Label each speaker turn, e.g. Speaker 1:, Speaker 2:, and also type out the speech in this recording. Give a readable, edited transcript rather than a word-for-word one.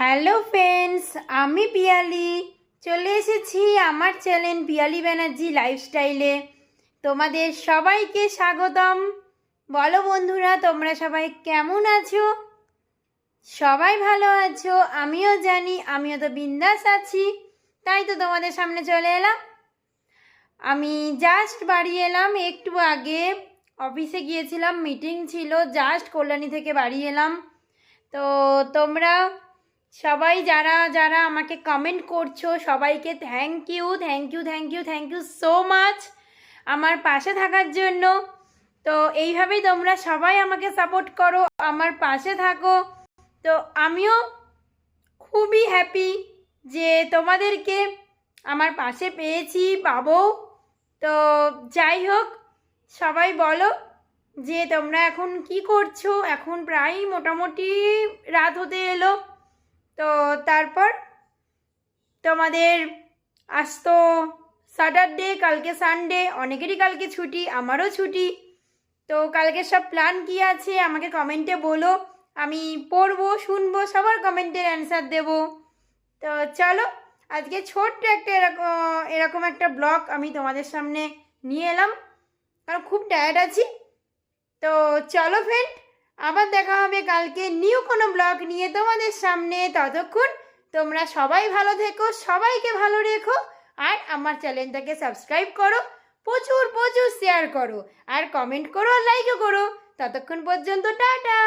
Speaker 1: Hello friends, আমি পিয়ালি চলে এসেছি আমার চ্যানেল পিয়ালি ব্যানার্জি লাইফস্টাইলে। তোমাদের সবাইকে স্বাগতম। বলো বন্ধুরা, তোমরা সবাই কেমন আছো? সবাই ভালো আছো, আমিও জানি। আমিও তো বিন্দাস আছি, তাই তো তোমাদের সামনে চলে এলাম। আমি জাস্ট বাড়ি এলাম একটু আগে। অফিসে গিয়েছিলাম, মিটিং ছিল, জাস্ট কল্যাণী থেকে বাড়ি এলাম। তো তোমরা সবাই যারা যারা আমাকে কমেন্ট করছো সবাইকে thank you thank you thank you thank you so much আমার পাশে থাকার জন্য। তো এইভাবেই তোমরা সবাই আমাকে সাপোর্ট করো, আমার পাশে থাকো। তো আমিও খুবই হ্যাপি যে তোমাদেরকে আমার পাশে পেয়েছি, পাবো। তো যাই হোক, সবাই বলো যে তোমরা এখন কি করছো। এখন প্রায় মোটামুটি রাত হতে এলো। তো তারপর তোমাদের আজ তো স্যাটারডে, কালকে সানডে, অনেকেরই কালকে ছুটি, আমারও ছুটি। তো কালকে সব প্ল্যান কি আছে আমাকে কমেন্টে বলো, আমি পড়বো, শুনবো, সবার কমেন্টের অ্যান্সার দেব। তো চলো, আজকে ছোট্ট একটা এরকম একটা ব্লগ আমি তোমাদের সামনে নিয়ে এলাম, কারণ খুব টায়ার্ড আছি। তো চলো ফ্রেন্ড, আবার দেখা হবে কালকে নিউ কোনো ব্লগ নিয়ে তোমাদের সামনে। ততক্ষণ তোমরা সবাই ভালো থেকো, সবাইকে ভালো রেখো, আর আমার চ্যানেলটাকে সাবস্ক্রাইব করো, প্রচুর প্রচুর শেয়ার করো, আর কমেন্ট করো, আর লাইকও করো। ততক্ষণ পর্যন্ত টাটা।